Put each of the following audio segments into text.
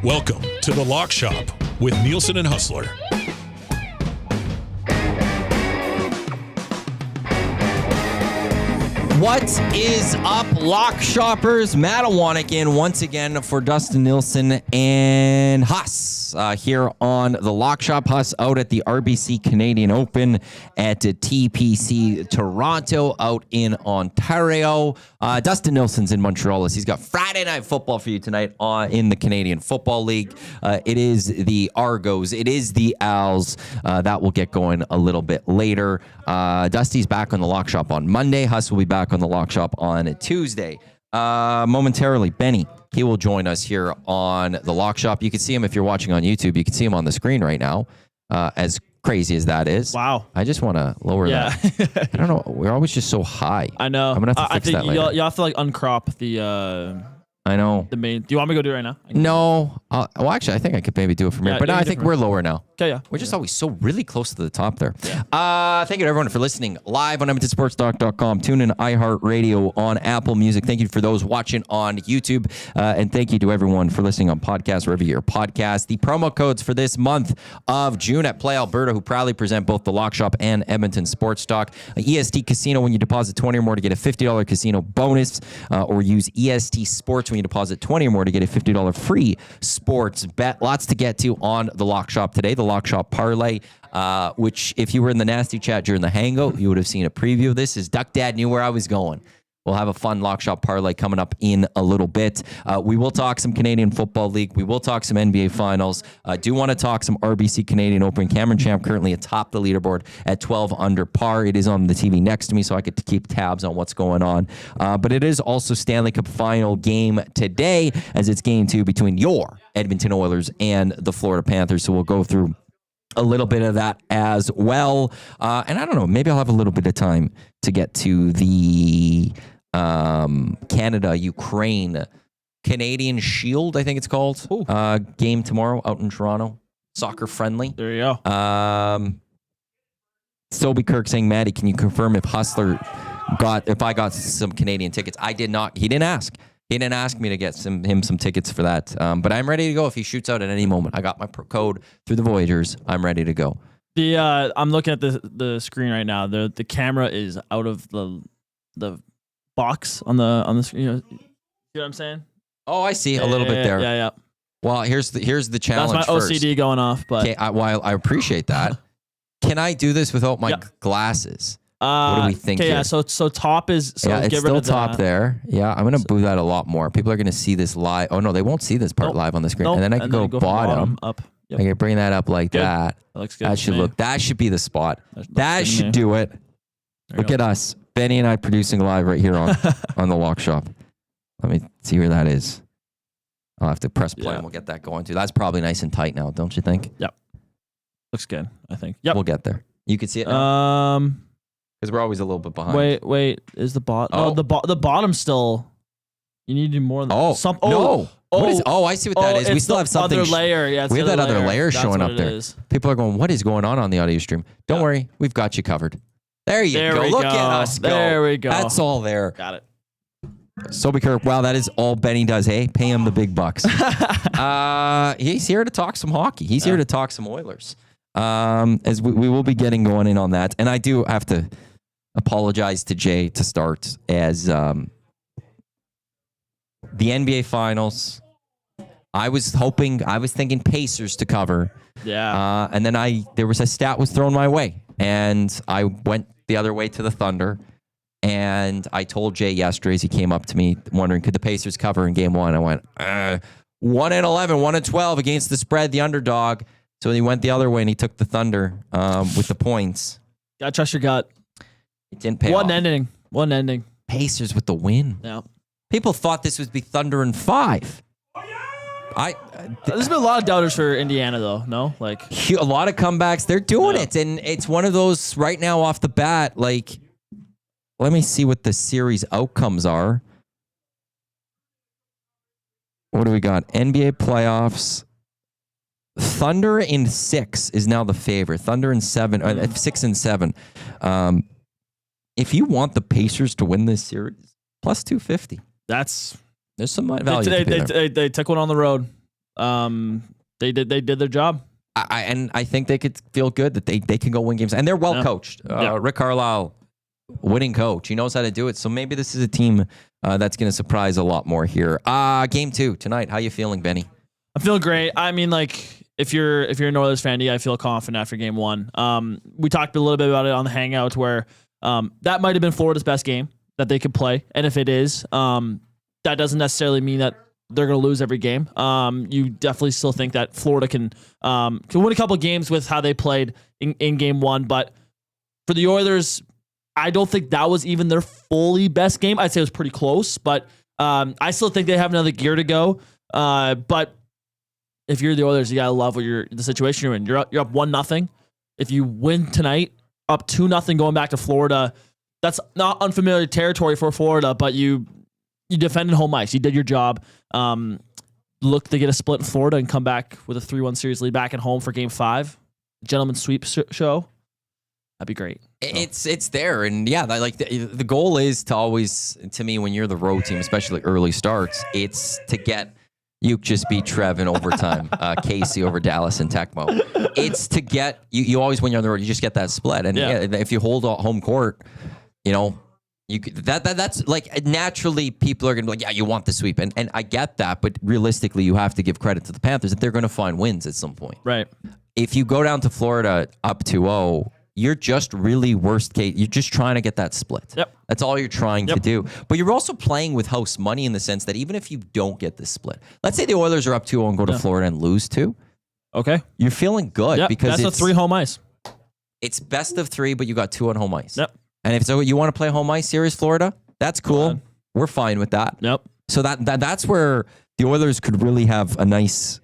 Welcome to The Lock Shop with Nielson and Hustler. What is up, Lock Shoppers? Matt Iwanyk in once again for Dustin Nielson and Huss here on the Lock Shop. Huss out at the RBC Canadian Open at TPC Toronto out in Ontario. Dustin Nielson's in Montreal. He's got Friday Night Football for you tonight in the Canadian Football League. It is the Argos. It is the Owls. That will get going a little bit later. Dusty's back on the Lock Shop on Monday. Huss will be back on the Lock Shop on Tuesday. Momentarily, Benny, he will join us here on the Lock Shop. You can see him if you're watching on YouTube. You can see him on the screen right now, as crazy as that is. Wow. I just want to lower that. I don't know. We're always just so high. I know. I'm going to have to fix that later. You have to like uncrop the... I know. The main. Do you want me to go do it right now? No. Well, actually, I think I could maybe do it from here. But no, I think we're lower now. Okay, yeah. We're just always so really close to the top there. Yeah. Thank you to everyone for listening live on EdmontonSportsTalk.com. Tune in iHeartRadio on Apple Music. Thank you for those watching on YouTube. And thank you to everyone for listening on podcasts, wherever your podcast. The promo codes for this month of June at Play Alberta, who proudly present both the Lock Shop and Edmonton Sports Talk. EST Casino, when you deposit 20 or more to get a $50 casino bonus, or use EST Sports when you deposit 20 or more to get a $50 free sports bet. Lots to get to on the Lock Shop today. The Lock Shop Parlay, which if you were in the nasty chat during the hangout, you would have seen a preview of this. Is Duck Dad knew where I was going. We'll have a fun Lock Shop Parlay coming up in a little bit. We will talk some Canadian Football League. We will talk some NBA Finals. Do want to talk some RBC Canadian Open. Cameron Champ currently atop the leaderboard at 12 under par. It is on the TV next to me, so I get to keep tabs on what's going on. But it is also Stanley Cup final game today, as it's game 2 between your Edmonton Oilers and the Florida Panthers. So we'll go through a little bit of that as well. And I don't know, maybe I'll have a little bit of time to get to the Canada-Ukraine Canadian Shield, I think it's called, game tomorrow out in Toronto. Soccer friendly. There you go. Sobe Kirk saying, Matty, can you confirm if I got some Canadian tickets? I did not. He didn't ask. He didn't ask me to get him some tickets for that. But I'm ready to go if he shoots out at any moment. I got my code through the Voyagers. I'm ready to go. I'm looking at the screen right now. The camera is out of the box on the screen. You know what I'm saying? Oh, I see a little bit there. Yeah. Well, here's the challenge. That's my OCD going off. But okay, while I appreciate that, can I do this without my glasses? What do we think? Okay, yeah. So top is it's still top there. Yeah, I'm gonna boost that a lot more. People are gonna see this live. Oh no, they won't see this part live on the screen. And then I can go bottom up. Yep. I can bring that up like that. That looks good. That should be the spot. That should do it. Look at us, Benny and I producing live right here on the Lock Shop. Let me see where that is. I'll have to press play and we'll get that going too. That's probably nice and tight now, don't you think? Yep. Looks good, I think. Yep. We'll get there. You can see it now? Because we're always a little bit behind. Wait. Is the bottom? Oh, the bottom still. You need to do more than no. I see what that is. We still have something. Other layer. Yeah, we have that other layer showing up there. People are going, what is going on the audio stream? Don't worry. We've got you covered. There you go. Look at us go. There we go. That's all there. Got it. Sobe Kirk, wow, that is all Benny does, hey? Pay him the big bucks. He's here to talk some hockey. He's here to talk some Oilers. As we will be getting going in on that. And I do have to apologize to Jay to start as the NBA Finals. I was thinking Pacers to cover. Yeah. And then there was a stat was thrown my way. And I went the other way to the Thunder. And I told Jay yesterday as he came up to me wondering, could the Pacers cover in game 1? I went, 1-11, 1-12 against the spread, the underdog. So he went the other way and he took the Thunder with the points. Gotta trust your gut. It didn't pay off. One ending. Pacers with the win. Yeah. People thought this would be Thunder in 5. There's been a lot of doubters for Indiana, though. No, like a lot of comebacks. They're doing it, and it's one of those right now off the bat. Like, let me see what the series outcomes are. What do we got? NBA playoffs. Thunder in 6 is now the favorite. Thunder in 7, 6 and 7. If you want the Pacers to win this series, plus 250. There's some value. They took one on the road. They did their job. I think they could feel good that they can go win games, and they're well coached. Rick Carlisle, winning coach, he knows how to do it. So maybe this is a team that's going to surprise a lot more here. Game 2 tonight. How you feeling, Benny? I'm feeling great. I mean, like if you're an Oilers fan, I feel confident after game 1. We talked a little bit about it on the Hangout where that might have been Florida's best game that they could play, and if it is, that doesn't necessarily mean that they're going to lose every game. You definitely still think that Florida can win a couple games with how they played in game 1. But for the Oilers, I don't think that was even their fully best game. I'd say it was pretty close, but I still think they have another gear to go. But if you're the Oilers, you got to love the situation you're in. You're up 1-0. If you win tonight, up 2-0 going back to Florida, that's not unfamiliar territory for Florida, but you defended home ice. You did your job. Look to get a split in Florida and come back with a 3-1 series lead back at home for game 5. Gentleman's sweep show. That'd be great. It's there. And yeah, like the goal is to always, to me, when you're the road team, especially early starts, it's to get you just beat Trev in overtime, Casey over Dallas and Tecmo. It's to get you always, when you're on the road, you just get that split. And if you hold home court, you could, that's like naturally people are gonna be like, yeah, you want the sweep, and I get that, but realistically, you have to give credit to the Panthers that they're gonna find wins at some point. Right. If you go down to Florida up 2-0, you're just really worst case. You're just trying to get that split. Yep. That's all you're trying to do. But you're also playing with house money in the sense that even if you don't get the split, let's say the Oilers are up 2-0 and go to Florida and lose 2. Okay. You're feeling good because that's a 3 home ice. It's best of 3, but you got 2 on home ice. Yep. And if so, you want to play home ice series, Florida, that's cool. We're fine with that. Yep. So that's where the Oilers could really have a nice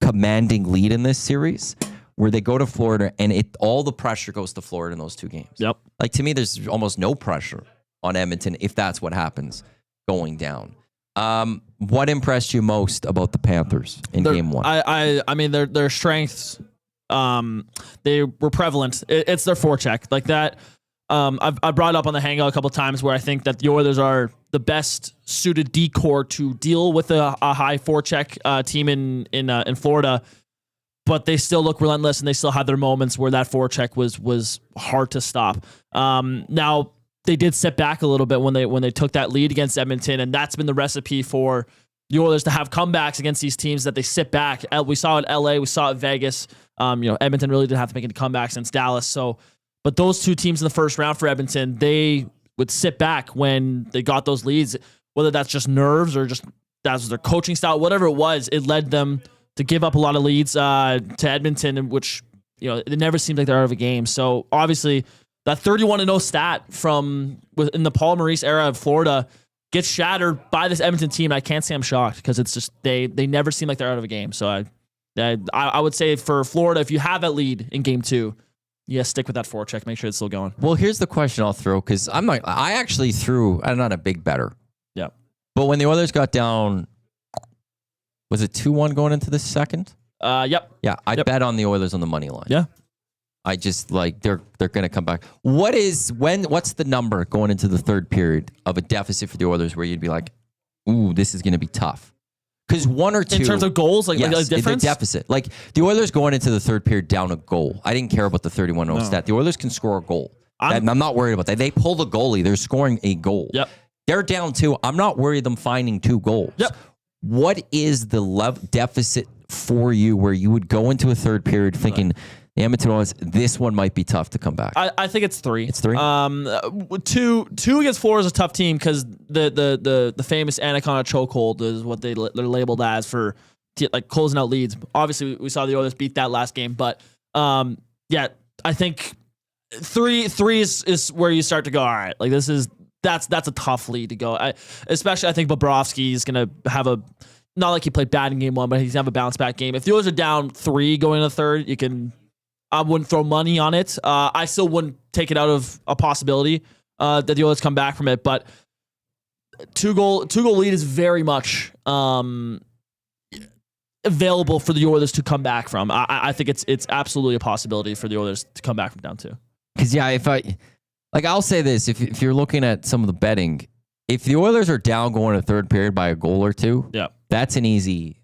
commanding lead in this series, where they go to Florida and all the pressure goes to Florida in those 2 games. Yep. Like, to me, there's almost no pressure on Edmonton if that's what happens going down. What impressed you most about the Panthers in game 1? I mean, their strengths, they were prevalent. It's their forecheck. Like that. I brought it up on the Hangout a couple of times where I think that the Oilers are the best suited D-core to deal with a high forecheck team in Florida, but they still look relentless and they still had their moments where that forecheck was hard to stop. Now they did sit back a little bit when they took that lead against Edmonton, and that's been the recipe for the Oilers to have comebacks against these teams that they sit back. We saw it at LA, we saw it at Vegas. Edmonton really didn't have to make any comebacks against Dallas. So, but those 2 teams in the first round for Edmonton, they would sit back when they got those leads, whether that's just nerves or just that's their coaching style, whatever it was, it led them to give up a lot of leads to Edmonton, which, it never seems like they're out of a game. So obviously that 31-0 stat from in the Paul Maurice era of Florida gets shattered by this Edmonton team. I can't say I'm shocked because it's just they never seem like they're out of a game. So I would say for Florida, if you have that lead in game 2, stick with that forecheck. Make sure it's still going. Well, here's the question I'll throw, because I'm not a big bettor. Yeah. But when the Oilers got down, was it 2-1 going into the second? Yep. Yeah, I bet on the Oilers on the money line. Yeah. I just they're going to come back. What's the number going into the third period of a deficit for the Oilers where you'd be like, ooh, this is going to be tough? Because 1 or 2 in terms of goals, like difference, the deficit. Like the Oilers going into the third period down a goal. I didn't care about the 31-0 stat. The Oilers can score a goal. I'm not worried about that. They pull the goalie. They're scoring a goal. Yep. They're down 2. I'm not worried them finding 2 goals. Yep. What is the deficit for you where you would go into a third period thinking the Edmonton Oilers, this one might be tough to come back? I think it's 3. It's 3? 2 against Florida is a tough team because the famous Anaconda chokehold is what they're labeled as for like closing out leads. Obviously, we saw the Oilers beat that last game, but I think 3 is where you start to go, all right, like that's a tough lead to go. Especially I think Bobrovsky is going to have not like he played bad in game 1, but he's going to have a bounce back game. If the Oilers are down 3 going into the third, I wouldn't throw money on it. I still wouldn't take it out of a possibility that the Oilers come back from it. But 2-goal lead is very much available for the Oilers to come back from. I think it's absolutely a possibility for the Oilers to come back from down 2. Because I'll say this: if you're looking at some of the betting, if the Oilers are down going to third period by a goal or 2, yeah, that's an easy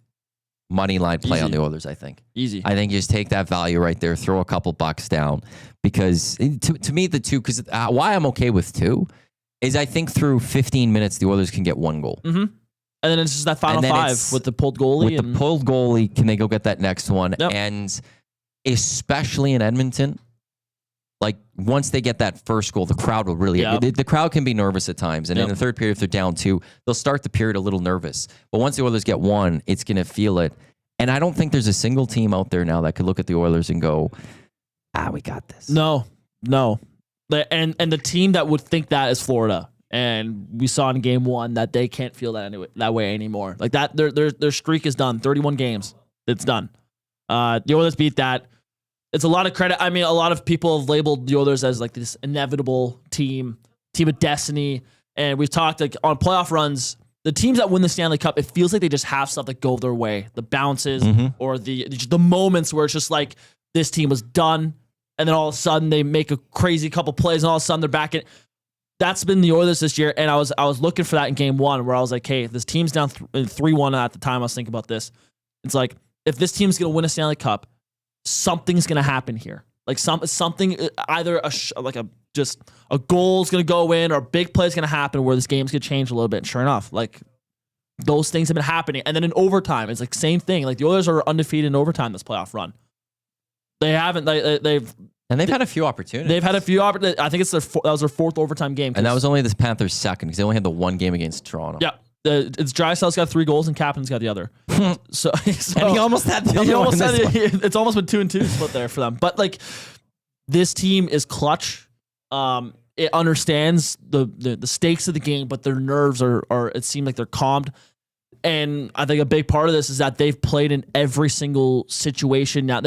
money line play Easy. on the Oilers, I think. Easy. I think you just take that value right there, throw a couple bucks down. Because to me, the two, because why I'm okay with two is I think through 15 minutes, the Oilers can get one goal. Mm-hmm. And then it's just that final five with the pulled goalie. With the pulled goalie, can they go get that next one? Yep. And especially in Edmonton, like once they get that first goal, the crowd will really, the crowd can be nervous at times. And in the third period, if they're down 2, they'll start the period a little nervous. But once the Oilers get one, it's going to feel it. And I don't think there's a single team out there now that could look at the Oilers and go, we got this. No. And the team that would think that is Florida. And we saw in game 1 that they can't feel that way anymore. Like that, their streak is done. 31 games. It's done. The Oilers beat that. It's a lot of credit. I mean, a lot of people have labeled the Oilers as like this inevitable team of destiny. And we've talked like on playoff runs, the teams that win the Stanley Cup, it feels like they just have stuff that go their way. The bounces or the moments where it's just like this team was done. And then all of a sudden they make a crazy couple plays and all of a sudden they're back in. That's been the Oilers this year. And I was looking for that in game 1 where I was like, hey, if this team's down 3-1 at the time I was thinking about this. It's like, if this team's going to win a Stanley Cup, something's going to happen here. Like something, either just a goal's going to go in or a big play's going to happen where this game's going to change a little bit. And sure enough, like those things have been happening. And then in overtime, it's like same thing. Like the Oilers are undefeated in overtime this playoff run. They haven't. They've had a few opportunities. They've had a few opportunities. I think that was their 4th overtime game. And that was only the Panthers' second because they only had the one game against Toronto. Yeah. It's Drysdale's got 3 goals and Captain's got the other. so and he almost had the other one. It's almost been 2-2 split there for them. But like this team is clutch. It understands the stakes of the game, but their nerves are it seems like they're calmed. And I think a big part of this is that they've played in every single situation. Now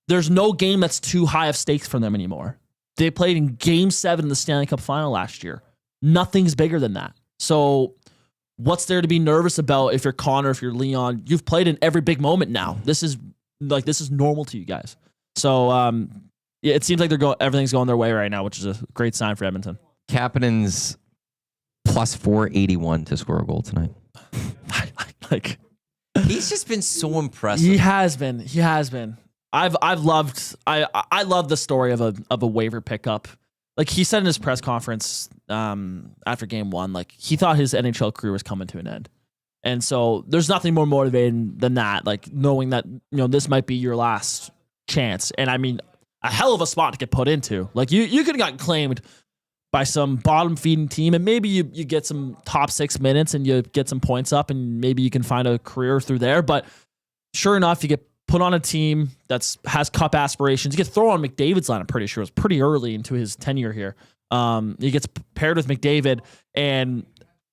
there's no game that's too high of stakes for them anymore. They played in Game 7 in the Stanley Cup Final last year. Nothing's bigger than that. So what's there to be nervous about if you're Connor, if you're Leon? You've played in every big moment now. This is normal to you guys. So it seems like everything's going their way right now, which is a great sign for Edmonton. Kapanen's plus 481 to score a goal tonight. Like he's just been so impressive. He has been. I love the story of a waiver pickup. Like he said in his press conference after game 1, like he thought his NHL career was coming to an end. And so there's nothing more motivating than that, like knowing that, this might be your last chance. And I mean, a hell of a spot to get put into. Like you could have gotten claimed by some bottom feeding team and maybe you get some top 6 minutes and you get some points up and maybe you can find a career through there. But sure enough, you get put on a team that has cup aspirations. You get thrown on McDavid's line, I'm pretty sure. It was pretty early into his tenure here. He gets paired with McDavid, and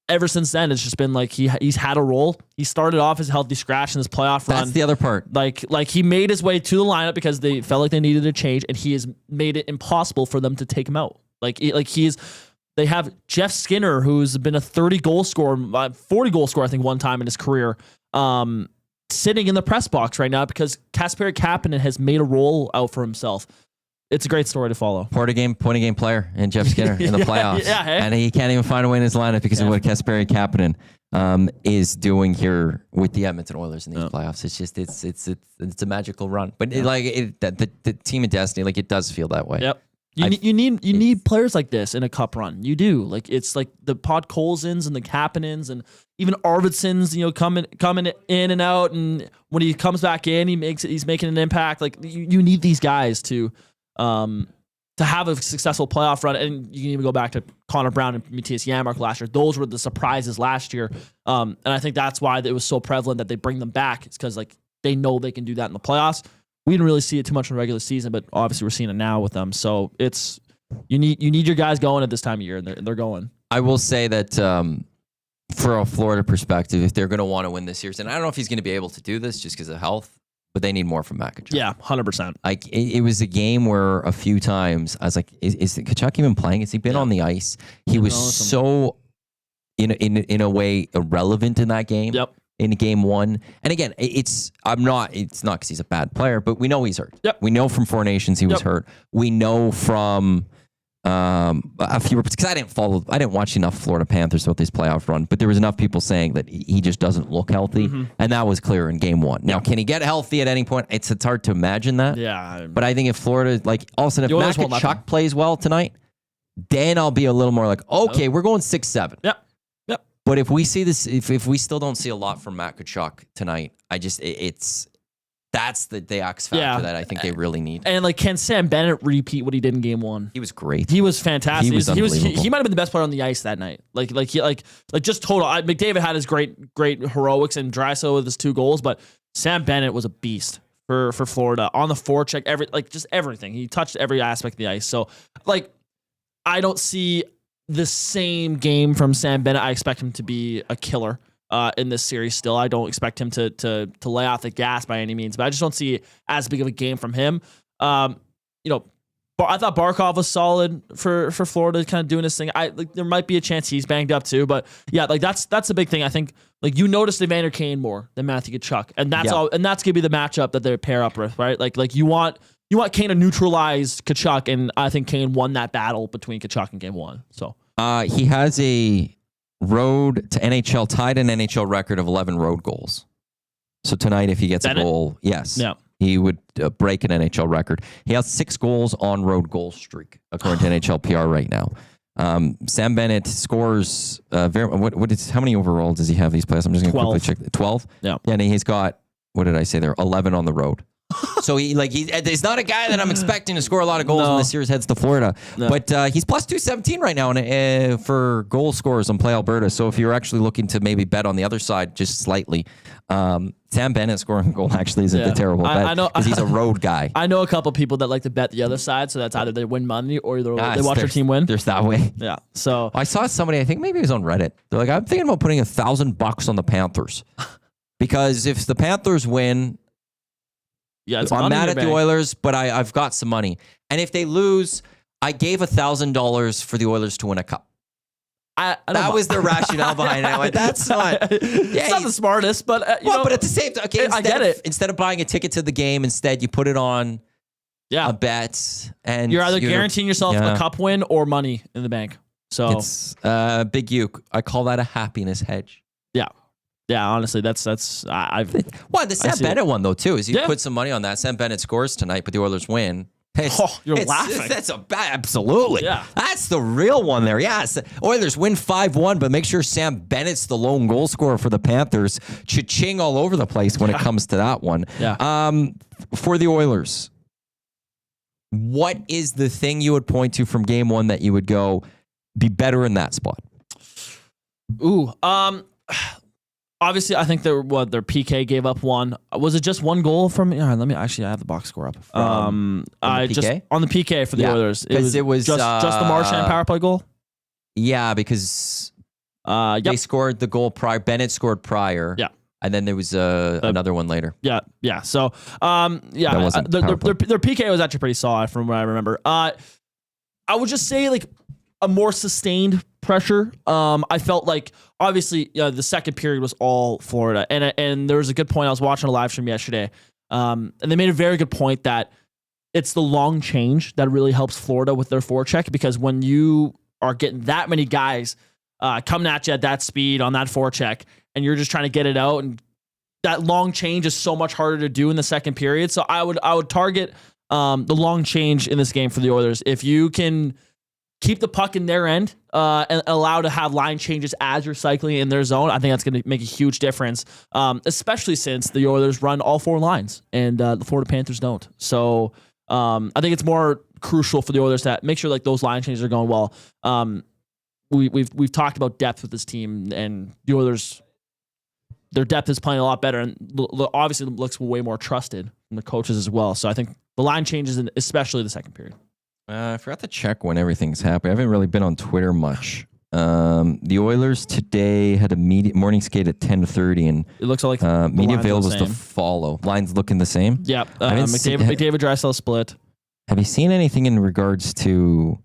ever since then, it's just been like he's had a role. He started off as a healthy scratch in this playoff run. That's the other part. Like he made his way to the lineup because they felt like they needed a change, and he has made it impossible for them to take him out. They have Jeff Skinner, who's been a 30-goal scorer, 40-goal scorer, I think, one time in his career. Sitting in the press box right now because Kasperi Kapanen has made a role out for himself. It's a great story to follow. Point a game player in Jeff Skinner in the playoffs. And he can't even find a way in his lineup because of what Kasperi Kapanen is doing here with the Edmonton Oilers in these playoffs. It's just it's a magical run. But the team of destiny, like it does feel that way. Yep. You need players like this in a cup run. You do. Like it's like the Podkolzins and the Kapanens and even Arvidssons, coming in and out, and when he comes back in, he's making an impact. Like you need these guys to have a successful playoff run. And you can even go back to Connor Brown and Matthias Janmark last year. Those were the surprises last year. And I think that's why it was so prevalent that they bring them back. It's because like they know they can do that in the playoffs. We didn't really see it too much in the regular season, but obviously we're seeing it now with them. So it's you need your guys going at this time of year, and they're going. I will say that for a Florida perspective, if they're going to want to win this year, and I don't know if he's going to be able to do this just because of health, but they need more from Matt Tkachuk. Yeah, 100%. Like it was a game where a few times I was like, is Tkachuk even playing? Has he been on the ice? He was so in a way irrelevant in that game. Yep. In game 1. And again, it's not because he's a bad player, but we know he's hurt. Yep. We know from Four Nations he was hurt. We know from a few reports, because I didn't watch enough Florida Panthers with this playoff run, but there was enough people saying that he just doesn't look healthy, and that was clear in game one. Now, can he get healthy at any point? It's hard to imagine that. Yeah. But I think if Florida, like, all of a sudden, if Matt Iwanyk plays well tonight, then I'll be a little more like, okay, we're going 6-7. Yep. But if we see this, if we still don't see a lot from Matt Iwanyk tonight, that's the X factor that I think they really need. And like, can Sam Bennett repeat what he did in game one? He was great. He was fantastic. He was unbelievable. He might have been the best player on the ice that night. Like just total. McDavid had his great heroics and Draisaitl with his 2 goals, but Sam Bennett was a beast for Florida on the forecheck. Just everything. He touched every aspect of the ice. So like, I don't see the same game from Sam Bennett. I expect him to be a killer in this series still. I don't expect him to lay off the gas by any means, but I just don't see as big of a game from him. I thought Barkov was solid for Florida, kind of doing his thing. There might be a chance he's banged up too, but yeah, like that's the big thing. I think like you notice Evander Kane more than Matthew Tkachuk, and that's all, and that's gonna be the matchup that they pair up with, right? Like you want Kane to neutralize Tkachuk, and I think Kane won that battle between Tkachuk and game one. So he has a road to NHL, tied an NHL record of 11 road goals. So tonight, if he gets a goal, he would break an NHL record. He has 6 goals on road goal streak, according to NHL PR right now. Sam Bennett scores how many overall does he have these playoffs? I'm just going to quickly check. 12? Yeah. And he's got, what did I say there? 11 on the road. So he's not a guy that I'm expecting to score a lot of goals when the series heads to Florida. No. But he's plus 217 right now for goal scorers on Play Alberta. So if you're actually looking to maybe bet on the other side just slightly, Sam Bennett scoring a goal actually isn't a terrible bet because he's a road guy. I know a couple people that like to bet the other side, so that's either they win money or they watch their team win. There's that way. Yeah. So I saw somebody, I think maybe it was on Reddit. They're like, I'm thinking about putting $1,000 on the Panthers because if the Panthers win, I'm mad at the Oilers, but I've got some money. And if they lose, I gave $1,000 for the Oilers to win a cup. That was the rationale behind it. Like, that's not. It's not the smartest, but but at the same time, okay, I get it. Instead of buying a ticket to the game, instead you put it on a bet, and you're either guaranteeing yourself a cup win or money in the bank. So it's big uke. I call that a happiness hedge. Yeah, honestly, that's the Sam Bennett one though too is you put some money on that. Sam Bennett scores tonight, but the Oilers win. You're laughing. That's absolutely. Yeah, that's the real one there. Yes, Oilers win 5-1, but make sure Sam Bennett's the lone goal scorer for the Panthers. Cha-ching all over the place when it comes to that one. Yeah. For the Oilers, what is the thing you would point to from game one that you would go be better in that spot? Obviously, I think their PK gave up one. Was it just one goal from? Yeah, I have the box score up. On the PK? Just on the PK for the Oilers. It was just the Marchand power play goal. Yeah, because they scored the goal prior. Bennett scored prior. Yeah, and then there was another one later. Yeah. So their PK was actually pretty solid from what I remember. I would just say like a more sustained pressure. I felt like obviously the second period was all Florida, and there was a good point. I was watching a live stream yesterday, and they made a very good point that it's the long change that really helps Florida with their forecheck, because when you are getting that many guys coming at you at that speed on that forecheck, and you're just trying to get it out, and that long change is so much harder to do in the second period. So I would target the long change in this game for the Oilers. If you can keep the puck in their end and allow to have line changes as you're cycling in their zone, I think that's going to make a huge difference, especially since the Oilers run all 4 lines and the Florida Panthers don't. So I think it's more crucial for the Oilers to make sure like those line changes are going well. We've talked about depth with this team, and the Oilers, their depth is playing a lot better, and obviously looks way more trusted from the coaches as well. So I think the line changes, especially the second period. I forgot to check when everything's happening. I haven't really been on Twitter much. The Oilers today had a morning skate at 10:30, and it looks like media available was to follow. Lines looking the same. Yeah, McDavid Draisaitl split. Have you seen anything in regards to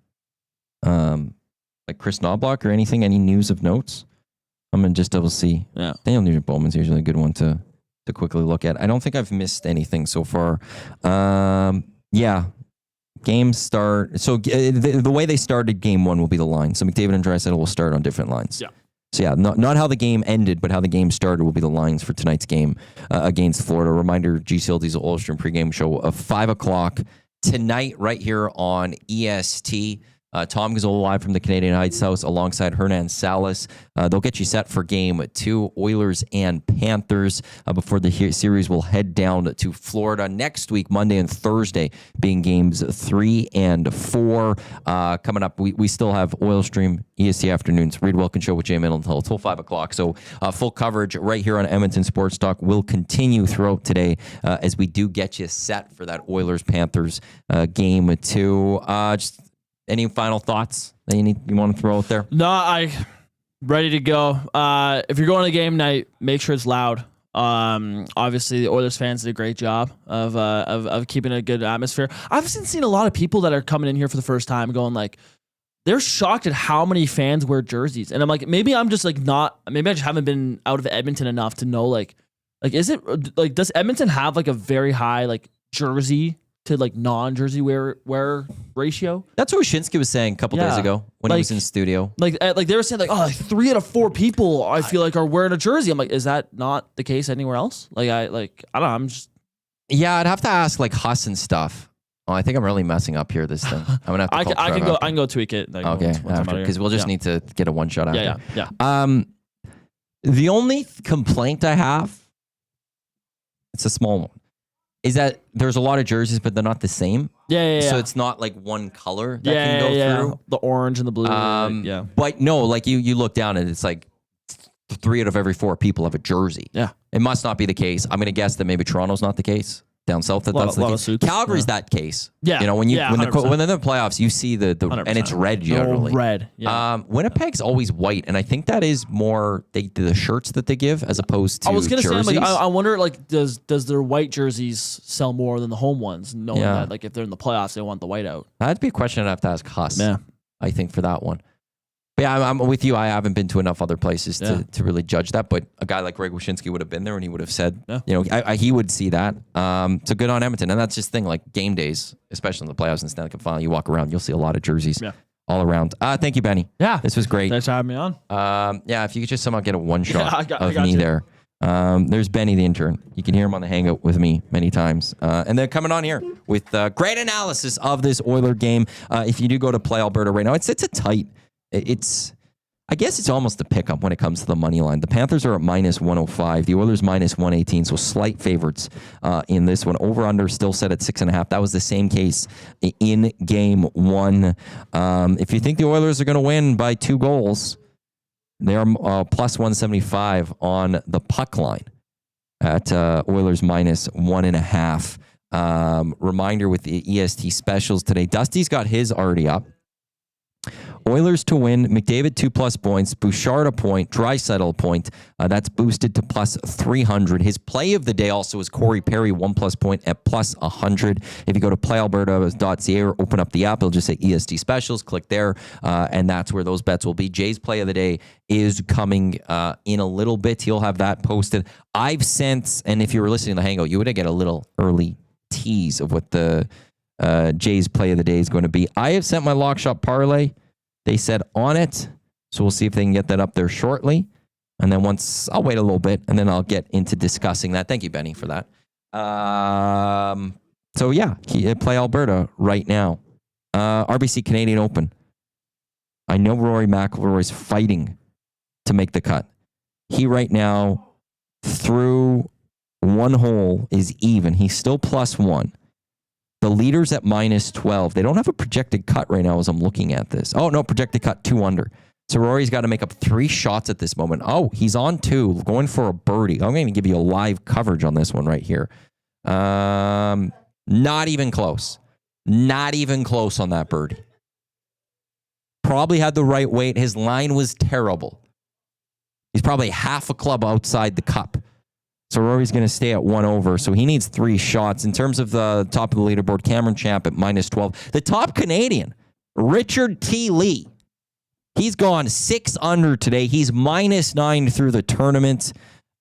like Chris Knobloch or anything? Any news of notes? I'm gonna just double see. Yeah, Daniel Nugent-Bowman's usually a good one to quickly look at. I don't think I've missed anything so far. Yeah. Games start. So the way they started game one will be the line. So McDavid and Draisaitl will start on different lines. Yeah. So yeah, not how the game ended, but how the game started will be the lines for tonight's game against Florida. Reminder: GCL Diesel Oilstrom pregame show of 5:00 tonight, right here on EST. Tom Gazzola live from the Canadian Heights House alongside Hernan Salas. They'll get you set for game 2, Oilers and Panthers, before the series will head down to Florida next week, Monday and Thursday, being games 3 and 4. Coming up, we still have Oilstream EST Afternoons, Reed Wilkins Show with Jay Middleton until 5 o'clock. So full coverage right here on Edmonton Sports Talk will continue throughout today as we do get you set for that Oilers-Panthers game 2. Just any final thoughts that you want to throw out there? No, I ready to go. If you're going to game night, make sure it's loud. Obviously, the Oilers fans did a great job of keeping a good atmosphere. I've seen a lot of people that are coming in here for the first time going like, they're shocked at how many fans wear jerseys, and I'm like, maybe I'm just like not. Maybe I just haven't been out of Edmonton enough to know like is it like, does Edmonton have like a very high like jersey to like non-jersey wear ratio? That's what Wyshynski was saying a couple days ago when he was in studio. Like they were saying like 3 out of 4 people I feel like are wearing a jersey. I'm like, is that not the case anywhere else? I don't know. I'm just I'd have to ask like Huss and stuff. Oh, I think I'm really messing up here this thing. I'm gonna have to. I can go tweak it. Like, okay, because we'll just need to get a one shot after. Yeah. The only complaint I have, it's a small one, is that there's a lot of jerseys, but they're not the same. Yeah. So it's not like one color that can go through. The orange and the blue. But no, like you look down and it's like 3 out of every 4 people have a jersey. Yeah. It must not be the case. I'm going to guess that maybe Toronto's not the case. Down south, that's the case. Calgary's that case. Yeah. You know, when they're in the playoffs, you see the and it's red generally. Red. Yeah. Winnipeg's always white, and I think that is more the shirts that they give as opposed to. I was gonna jerseys. say, like, I wonder, like, does their white jerseys sell more than the home ones? Knowing that, like, if they're in the playoffs, they want the white out. That'd be a question I'd have to ask Huss. Yeah. I think for that one. But yeah, I'm with you. I haven't been to enough other places to really judge that. But a guy like Greg Wyshynski would have been there, and he would have said, he would see that. So good on Edmonton. And that's just the thing, like game days, especially in the playoffs and Stanley Cup final, you walk around, you'll see a lot of jerseys all around. Thank you, Benny. Yeah. This was great. Thanks for having me on. If you could just somehow get a one shot of me you. there. There's Benny, the intern. You can hear him on the Hangout with me many times. And they're coming on here with great analysis of this Oiler game. If you do go to Play Alberta right now, it's a tight. I guess it's almost a pickup when it comes to the money line. The Panthers are at minus 105. The Oilers minus 118, so slight favorites in this one. Over-under still set at 6.5. That was the same case in game 1. If you think the Oilers are going to win by 2 goals, they are plus 175 on the puck line at Oilers minus 1.5. Reminder with the EST specials today. Dusty's got his already up. Oilers to win, McDavid 2+ points, Bouchard a point, Draisaitl a point. That's boosted to plus 300. His play of the day also is Corey Perry, 1+ point at plus 100. If you go to playalberta.ca or open up the app, it'll just say EST Specials. Click there, and that's where those bets will be. Jay's play of the day is coming in a little bit. He'll have that posted. I've sent, and if you were listening to the Hangout, you would get a little early tease of what the Jay's play of the day is going to be. I have sent my lock shop parlay. They said on it, so we'll see if they can get that up there shortly. And then once, I'll wait a little bit, and then I'll get into discussing that. Thank you, Benny, for that. So yeah, Play Alberta right now. RBC Canadian Open. I know Rory McIlroy's fighting to make the cut. He right now, through 1 hole, is even. He's still plus 1. The leaders at minus 12. They don't have a projected cut right now as I'm looking at this. Oh, no, projected cut 2 under. So Rory's got to make up 3 shots at this moment. Oh, he's on 2, going for a birdie. I'm going to give you a live coverage on this one right here. Not even close. Not even close on that birdie. Probably had the right weight. His line was terrible. He's probably half a club outside the cup. So Rory's going to stay at 1 over. So he needs 3 shots. In terms of the top of the leaderboard, Cameron Champ at minus 12. The top Canadian, Richard T. Lee. He's gone 6 under today. He's minus 9 through the tournament.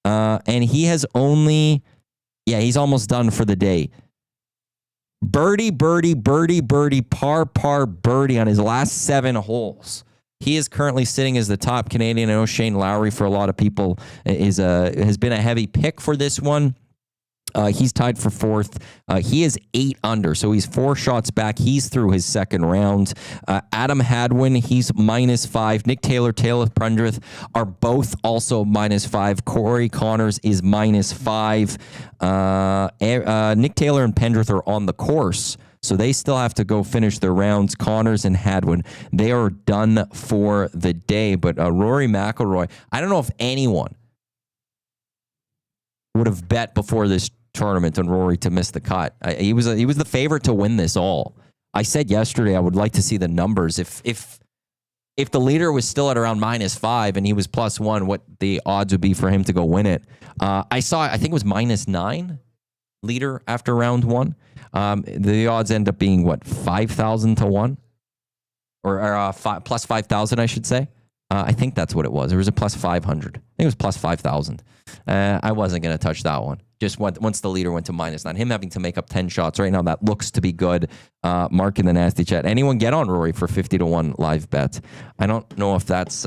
And he has only, he's almost done for the day. Birdie, birdie, birdie, birdie, par, par, birdie on his last 7 holes. He is currently sitting as the top Canadian. I know Shane Lowry, for a lot of people, has been a heavy pick for this one. He's tied for 4th. He is 8 under, so he's 4 shots back. He's through his second round. Adam Hadwin, he's -5. Nick Taylor, Taylor Pendrith are both also -5. Corey Connors is -5. Nick Taylor and Pendrith are on the course, so they still have to go finish their rounds. Connors and Hadwin, they are done for the day. But Rory McIlroy, I don't know if anyone would have bet before this tournament on Rory to miss the cut. He was the favorite to win this all. I said yesterday I would like to see the numbers. If the leader was still at around -5 and he was +1, what the odds would be for him to go win it. I think it was -9 leader after round 1. The odds end up being 5,000 to 1, or plus 5,000, I should say. I think that's what it was. Or was it +500? I think it was +5,000. I wasn't going to touch that one. Just once the leader went to -9, him having to make up 10 shots right now, that looks to be good. Mark in the nasty chat. Anyone get on Rory for 50 to 1 live bet? I don't know if that's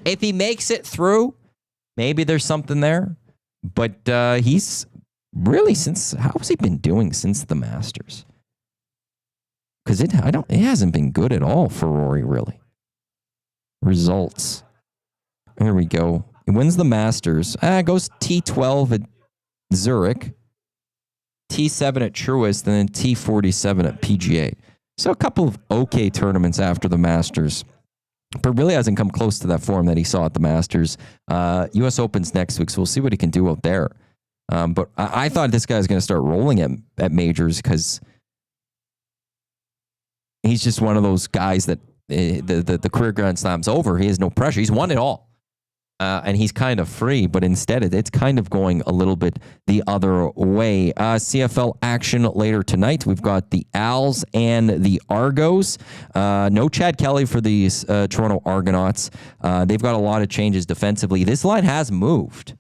if he makes it through, maybe there's something there. But he's really how has he been doing since the Masters? Because it hasn't been good at all for Rory, really. Results. Here we go. He wins the Masters. Goes T12 at Zurich, T7 at Truist, and then T47 at PGA. So a couple of okay tournaments after the Masters, but really hasn't come close to that form that he saw at the Masters. U.S. Open's next week, so we'll see what he can do out there. But I thought this guy's going to start rolling at majors because he's just one of those guys that the career Grand Slam's over. He has no pressure. He's won it all. And he's kind of free, but instead it's kind of going a little bit the other way. CFL action later tonight. We've got the Als and the Argos. No Chad Kelly for the Toronto Argonauts. They've got a lot of changes defensively. This line has moved.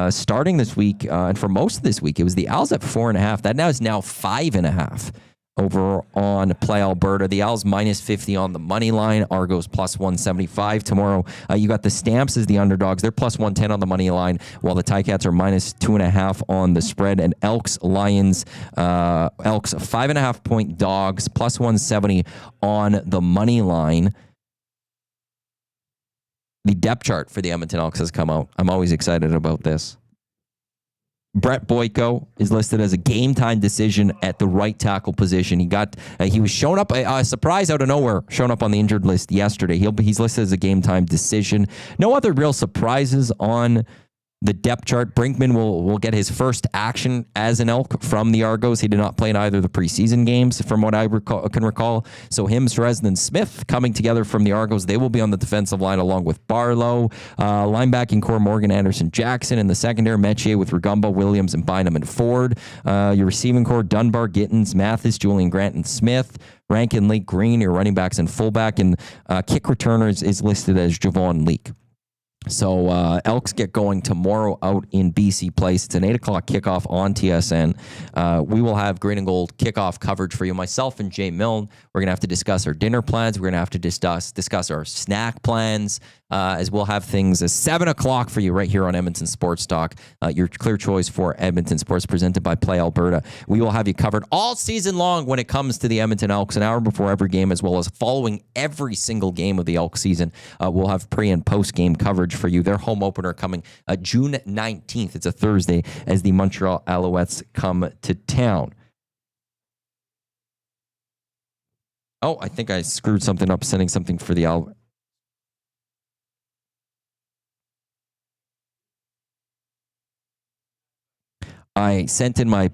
Starting this week, and for most of this week, it was the Als at 4.5. That now is 5.5. Over on Play Alberta. The Owls -50 on the money line. Argos +175 tomorrow. You got the Stamps as the underdogs. They're +110 on the money line, while the Ticats are -2.5 on the spread. And Elks, Lions, Elks 5.5 point dogs, +170 on the money line. The depth chart for the Edmonton Elks has come out. I'm always excited about this. Brett Boyko is listed as a game-time decision at the right tackle position. He was shown up, a surprise out of nowhere, shown up on the injured list yesterday. He's listed as a game-time decision. No other real surprises on the depth chart. Brinkman will get his first action as an Elk from the Argos. He did not play in either of the preseason games, from what I can recall. So him, Sresden, and Smith coming together from the Argos. They will be on the defensive line along with Barlow. Linebacking core, Morgan Anderson Jackson. In the secondary, Metier with Rugumba, Williams, and Bynum and Ford. Your receiving core, Dunbar, Gittins, Mathis, Julian Grant, and Smith. Rankin, Leak, Green, your running backs and fullback. And kick returners is listed as Javon Leak. So Elks get going tomorrow out in BC Place. It's an 8 o'clock kickoff on TSN. We will have green and gold kickoff coverage for you. Myself and Jay Milne, we're going to have to discuss our dinner plans. We're going to have to discuss our snack plans, as we'll have things at 7 o'clock for you right here on Edmonton Sports Talk. Your clear choice for Edmonton Sports, presented by Play Alberta. We will have you covered all season long when it comes to the Edmonton Elks, an hour before every game, as well as following every single game of the Elk season. We'll have pre- and post-game coverage for you. Their home opener coming June 19th. It's a Thursday as the Montreal Alouettes come to town. Oh, I think I screwed something up, sending something for the Alouettes. I sent in my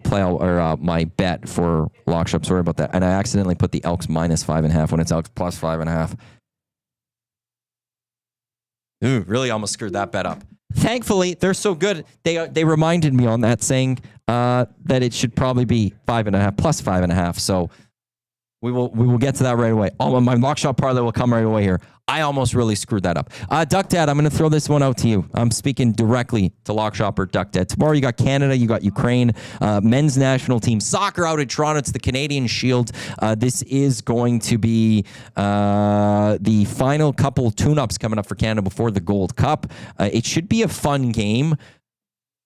my bet for Lockshop. Sorry about that. And I accidentally put the Elks -5.5 when it's Elks +5.5. Ooh, really almost screwed that bet up. Thankfully, they're so good. They reminded me on that, saying that it should probably be 5.5 +5.5. So We will get to that right away. Oh, my lock shot parlay will come right away here. I almost really screwed that up. Duck Dad, I'm going to throw this one out to you. I'm speaking directly to Lock Shopper Duck Dad. Tomorrow you got Canada, you got Ukraine, men's national team soccer out in Toronto. It's the Canadian Shield. This is going to be the final couple tune-ups coming up for Canada before the Gold Cup. It should be a fun game.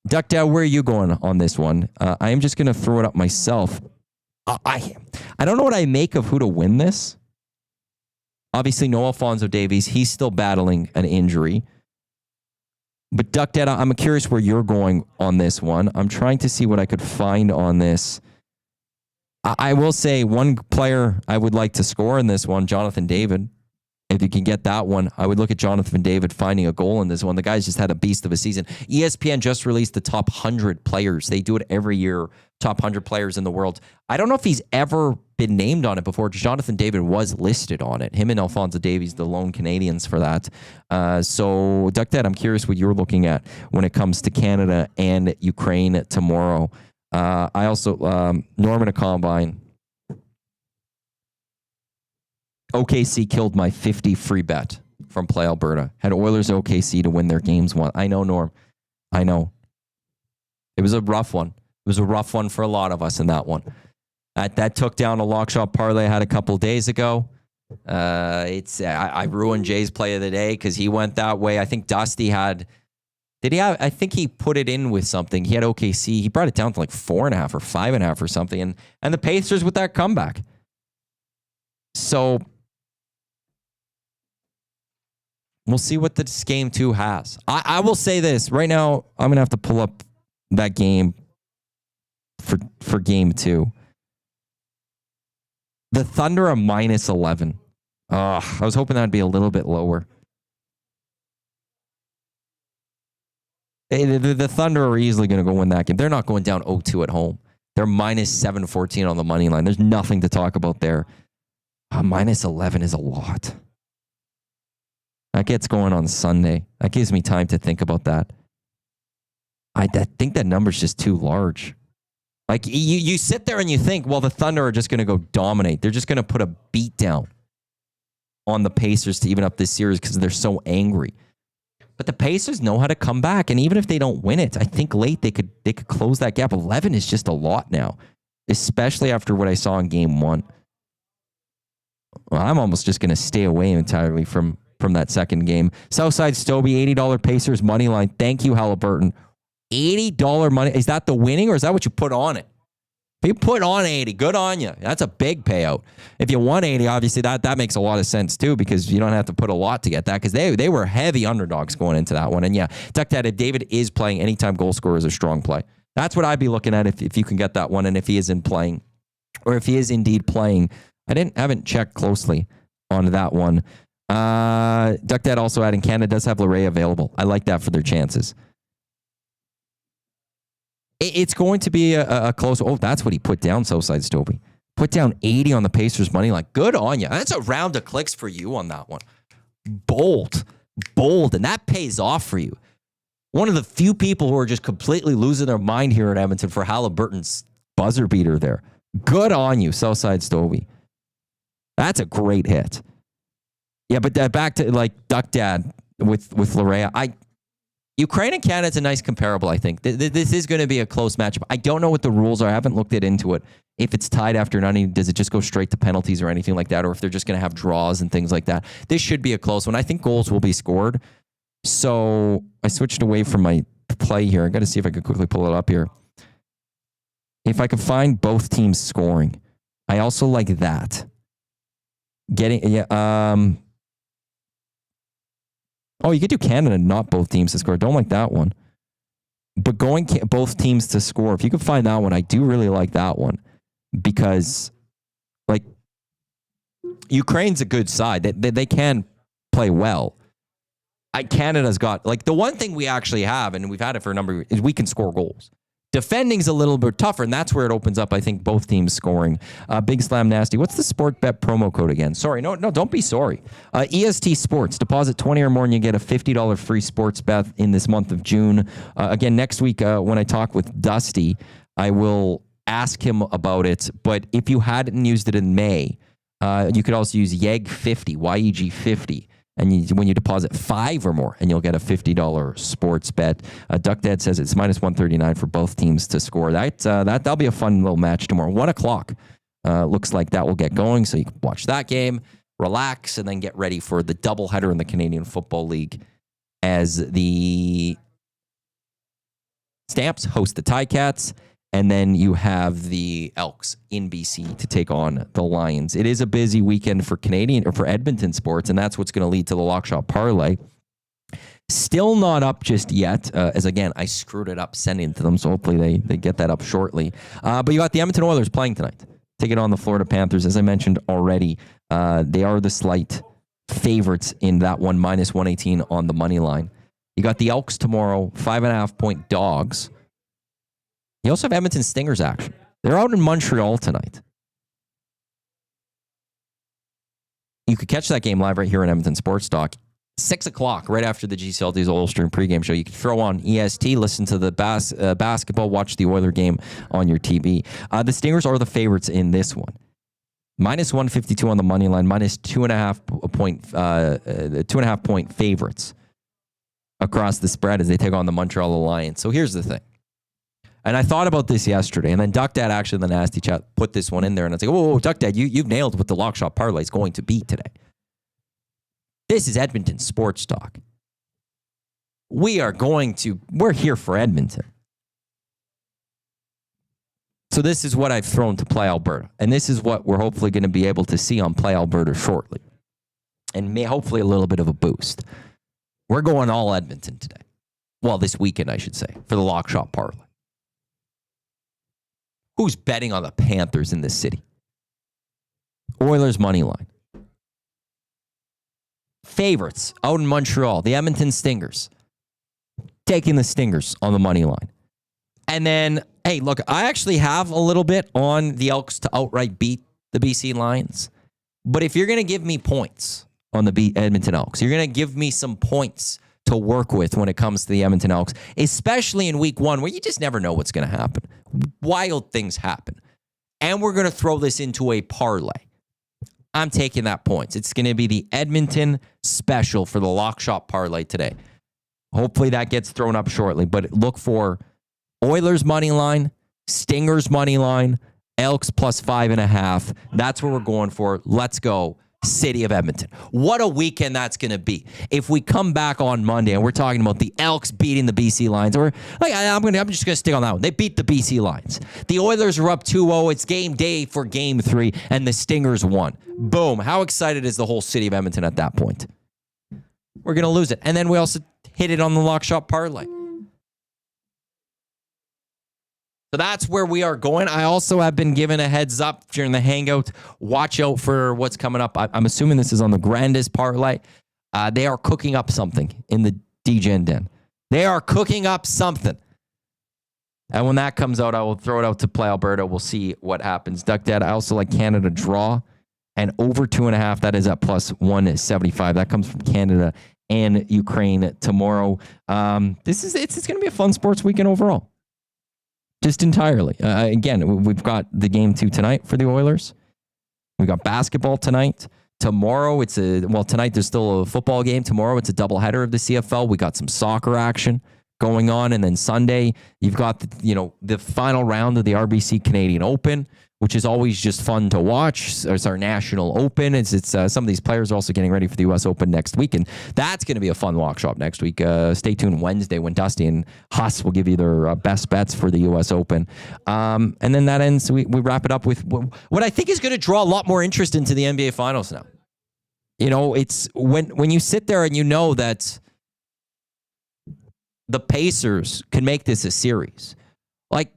Duck Dad, where are you going on this one? I am just going to throw it up myself. I don't know what I make of who to win this. Obviously, no Alphonso Davies. He's still battling an injury. But Duck Dad, I'm curious where you're going on this one. I'm trying to see what I could find on this. I will say one player I would like to score in this one, Jonathan David. If you can get that one, I would look at Jonathan David finding a goal in this one. The guy's just had a beast of a season. ESPN just released the top 100 players. They do it every year, top 100 players in the world. I don't know if he's ever been named on it before. Jonathan David was listed on it. Him and Alphonso Davies, the lone Canadians for that. So, Duck Dad, I'm curious what you're looking at when it comes to Canada and Ukraine tomorrow. I also, Norman a Combine. OKC killed my 50 free bet from Play Alberta. Had Oilers OKC to win their games one. I know, Norm. I know. It was a rough one. It was a rough one for a lot of us in that one. That took down a lock shot parlay I had a couple days ago. I ruined Jay's play of the day because he went that way. I think Dusty had... Did he have... I think he put it in with something. He had OKC. He brought it down to like 4.5 or 5.5 or something. And the Pacers with that comeback. So... we'll see what this game 2 has. I will say this. Right now, I'm going to have to pull up that game for game 2. The Thunder are minus 11. I was hoping that'd be a little bit lower. The Thunder are easily going to go win that game. They're not going down 0-2 at home. They're minus 714 on the money line. There's nothing to talk about there. Minus 11 is a lot. That gets going on Sunday. That gives me time to think about that. I think that number's just too large. Like, you sit there and you think, well, the Thunder are just going to go dominate. They're just going to put a beat down on the Pacers to even up this series because they're so angry. But the Pacers know how to come back, and even if they don't win it, I think late they could close that gap. 11 is just a lot now, especially after what I saw in game 1. Well, I'm almost just going to stay away entirely from that second game. Southside Stobie, $80 Pacers money line. Thank you, Halliburton. $80 money. Is that the winning or is that what you put on it? If you put on 80, good on you. That's a big payout. If you won 80, obviously that makes a lot of sense too because you don't have to put a lot to get that because they were heavy underdogs going into that one. And yeah, Duck Dad, if David is playing, anytime goal scorer is a strong play. That's what I'd be looking at if you can get that one and if he isn't playing or if he is indeed playing. I haven't checked closely on that one. Duck Dad also adding Canada does have Larea available. I like that for their chances. It's going to be a close. Oh, that's what he put down, Southside Stobie. Put down 80 on the Pacers money line. Good on you. That's a round of clicks for you on that one. Bold. And that pays off for you. One of the few people who are just completely losing their mind here at Edmonton for Halliburton's buzzer beater there. Good on you, Southside Stobie. That's a great hit. Yeah, but back to like Duck Dad with Larea. Ukraine and Canada's a nice comparable, I think. This is going to be a close matchup. I don't know what the rules are. I haven't looked into it. If it's tied after 90, does it just go straight to penalties or anything like that? Or if they're just going to have draws and things like that. This should be a close one. I think goals will be scored. So I switched away from my play here. I got to see if I could quickly pull it up here. If I could find both teams scoring. I also like that. Oh, you could do Canada, not both teams to score. Don't like that one. But going both teams to score, if you could find that one, I do really like that one. Because, like, Ukraine's a good side. They can play well. Canada's got, like, the one thing we actually have, and we've had it for a number of years, is we can score goals. Defending's a little bit tougher, and that's where it opens up, I think, both teams scoring. Big Slam Nasty. What's the Sport Bet promo code again? Sorry, no, don't be sorry. EST Sports. Deposit 20 or more, and you get a $50 free sports bet in this month of June. Again, next week, when I talk with Dusty, I will ask him about it. But if you hadn't used it in May, you could also use YEG50, YEG50. And when you deposit 5 or more, and you'll get a $50 sports bet. Duck Dad says it's minus 139 for both teams to score. That'll be a fun little match tomorrow. 1 o'clock. Looks like that will get going, so you can watch that game, relax, and then get ready for the doubleheader in the Canadian Football League as the Stamps host the Ticats, and then you have the Elks in BC to take on the Lions. It is a busy weekend for Edmonton sports, and that's what's going to lead to the Lock Shop Parlay. Still not up just yet, as again, I screwed it up sending it to them, so hopefully they get that up shortly. But you got the Edmonton Oilers playing tonight. Take it on the Florida Panthers. As I mentioned already, they are the slight favorites in that one, minus 118 on the money line. You got the Elks tomorrow, 5.5-point dogs. You also have Edmonton Stingers action. They're out in Montreal tonight. You could catch that game live right here on Edmonton Sports Talk. 6 o'clock, right after the GCLD's Oilstream pregame show. You can throw on EST, listen to the basketball, watch the Oiler game on your TV. The Stingers are the favorites in this one. Minus 152 on the money line, minus 2.5 point favorites across the spread as they take on the Montreal Alliance. So here's the thing. And I thought about this yesterday, and then Duck Dad actually in the Nasty Chat put this one in there, and I was like, whoa, Duck Dad, you've nailed what the Lock Shop Parlay is going to be today. This is Edmonton Sports Talk. We're here for Edmonton. So this is what I've thrown to Play Alberta, and this is what we're hopefully going to be able to see on Play Alberta shortly, and hopefully a little bit of a boost. We're going all Edmonton today. Well, this weekend, I should say, for the Lock Shop Parlay. Who's betting on the Panthers in this city? Oilers money line. Favorites out in Montreal, the Edmonton Stingers. Taking the Stingers on the money line. And then, hey, look, I actually have a little bit on the Elks to outright beat the BC Lions. But if you're going to give me points on the Edmonton Elks, you're going to give me some points to work with when it comes to the Edmonton Elks, especially in week 1 where you just never know what's going to happen. Wild things happen. And we're going to throw this into a parlay. I'm taking that points. It's going to be the Edmonton special for the Lock Shop Parlay today. Hopefully that gets thrown up shortly, but look for Oilers money line, Stingers money line, Elks plus 5.5. That's what we're going for. Let's go. City of Edmonton. What a weekend that's going to be. If we come back on Monday and we're talking about the Elks beating the BC Lions, or like I'm just going to stick on that one. They beat the BC Lions. The Oilers are up 2-0. It's game day for game 3, and the Stingers won. Boom. How excited is the whole city of Edmonton at that point? We're going to lose it. And then we also hit it on the Lock Shop Parlay. So that's where we are going. I also have been given a heads up during the hangout. Watch out for what's coming up. I'm assuming this is on the Grandis Parlay. They are cooking up something in the DGen Den. They are cooking up something. And when that comes out, I will throw it out to Play Alberta. We'll see what happens. Duck Dad, I also like Canada draw. And over 2.5, that is at plus 175. That comes from Canada and Ukraine tomorrow. It's going to be a fun sports weekend overall. Just entirely. Again, we've got the game 2 tonight for the Oilers. We got basketball tonight. Tomorrow, tonight there's still a football game. Tomorrow, it's a doubleheader of the CFL. We got some soccer action going on. And then Sunday, you've got the final round of the RBC Canadian Open, which is always just fun to watch. It's our national open. It's some of these players are also getting ready for the U.S. Open next week, and that's going to be a fun Lock Shop next week. Stay tuned Wednesday when Dusty and Huss will give you their best bets for the U.S. Open. And then that ends, we wrap it up with what I think is going to draw a lot more interest into the NBA Finals now. It's when you sit there and you know that the Pacers can make this a series. Like,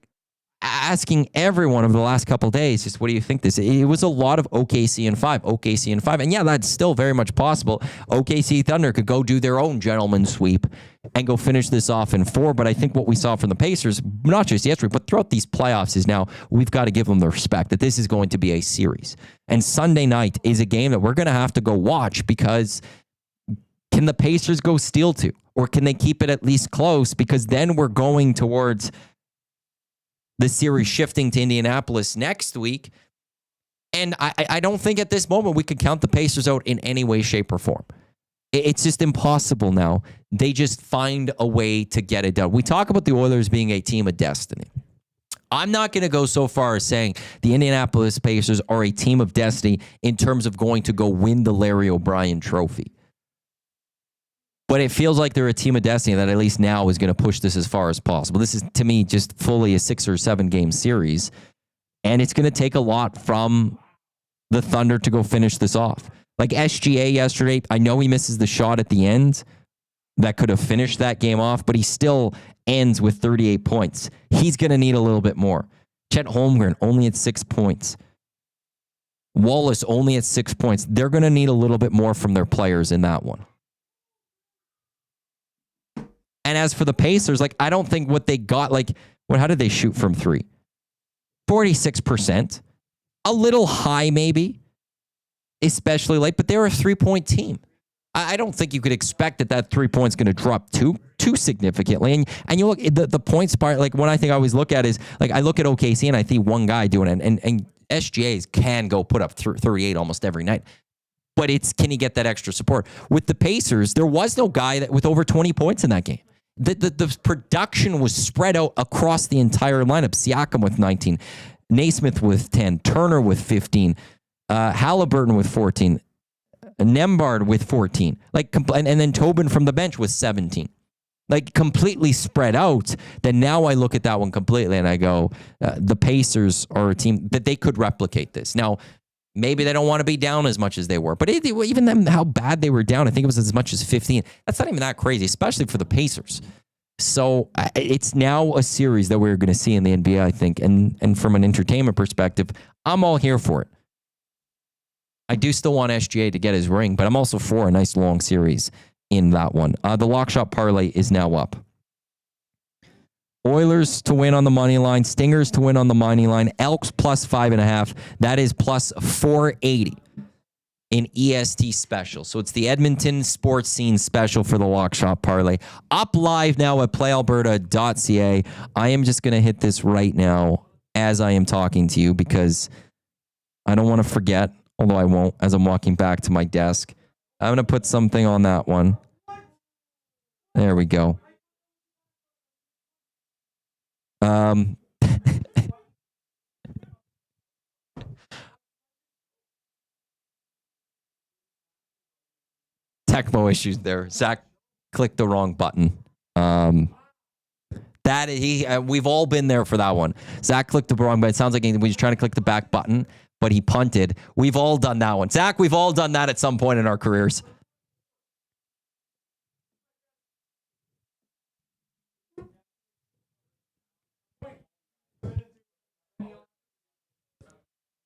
asking everyone over the last couple of days, just what do you think this? It was a lot of OKC in 5. And yeah, that's still very much possible. OKC Thunder could go do their own gentleman sweep and go finish this off in 4. But I think what we saw from the Pacers, not just yesterday, but throughout these playoffs, is now we've got to give them the respect that this is going to be a series. And Sunday night is a game that we're going to have to go watch, because can the Pacers go steal 2? Or can they keep it at least close? Because then we're going towards the series shifting to Indianapolis next week. And I don't think at this moment we could count the Pacers out in any way, shape, or form. It's just impossible now. They just find a way to get it done. We talk about the Oilers being a team of destiny. I'm not going to go so far as saying the Indianapolis Pacers are a team of destiny in terms of going to go win the Larry O'Brien trophy. But it feels like they're a team of destiny that at least now is going to push this as far as possible. This is, to me, just fully a 6 or 7 game series. And it's going to take a lot from the Thunder to go finish this off. Like SGA yesterday, I know he misses the shot at the end that could have finished that game off, but he still ends with 38 points. He's going to need a little bit more. Chet Holmgren only at 6 points. Wallace only at 6 points. They're going to need a little bit more from their players in that one. And as for the Pacers, like, I don't think what they got, like, how did they shoot from 3? 46%. A little high, maybe, especially late, but they're a 3-point team. I don't think you could expect that 3 points going to drop too significantly. And you look at the points part, like, one I think I always look at is, like, I look at OKC and I see one guy doing it, and SGAs can go put up 38 almost every night. But it's, can he get that extra support? With the Pacers, there was no guy that with over 20 points in that game. The production was spread out across the entire lineup. Siakam with 19, Naismith with 10, Turner with 15, Halliburton with 14, Nembhard with 14, like, and then Tobin from the bench with 17. Like, completely spread out. Then now I look at that one completely and I go, the Pacers are a team that they could replicate this. Now, maybe they don't want to be down as much as they were, but even them, how bad they were down, I think it was as much as 15. That's not even that crazy, especially for the Pacers. So it's now a series that we're going to see in the NBA, I think. And from an entertainment perspective, I'm all here for it. I do still want SGA to get his ring, but I'm also for a nice long series in that one. The lock shot parlay is now up. Oilers to win on the money line. Stingers to win on the money line. Elks plus 5.5. That is plus 480 in EST special. So it's the Edmonton Sports Scene special for the lock shot parlay. Up live now at playalberta.ca. I am just going to hit this right now as I am talking to you because I don't want to forget, although I won't as I'm walking back to my desk. I'm going to put something on that one. There we go. Techmo issues there. Zach clicked the wrong button. We've all been there for that one. Zach clicked the wrong button. It sounds like he was trying to click the back button, but he punted. We've all done that one. Zach, we've all done that at some point in our careers.